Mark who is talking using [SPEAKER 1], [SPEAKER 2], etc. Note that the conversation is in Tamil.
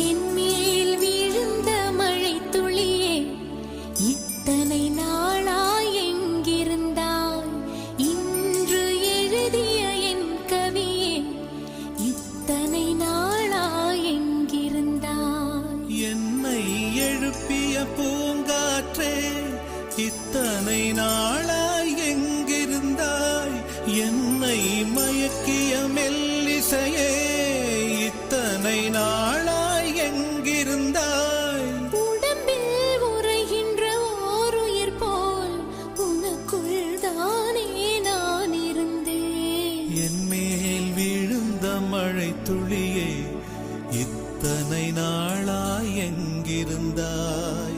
[SPEAKER 1] என் மேல் விழுந்த மழை துளியே, இத்தனை நாளாய் எங்கிருந்தாய்? இன்று எழுதிய என் கவியே, இத்தனை நாளாய் எங்கிருந்தாய்?
[SPEAKER 2] என்னை எழுப்பிய பூங்காற்றே, இத்தனை நாளாய் எங்கிருந்தாய்? என்னை மயக்கிய மெல்லிசையே, இத்தனை நாளாய் எங்கிருந்தாய்?
[SPEAKER 1] உடம்பில் உறைகின்ற ஓருயிர் போல் உனக்குள் தானே நான் இருந்தேன்.
[SPEAKER 2] என் மேல் விழுந்த மழை துளியே, இத்தனை நாளாய் எங்கிருந்தாய்?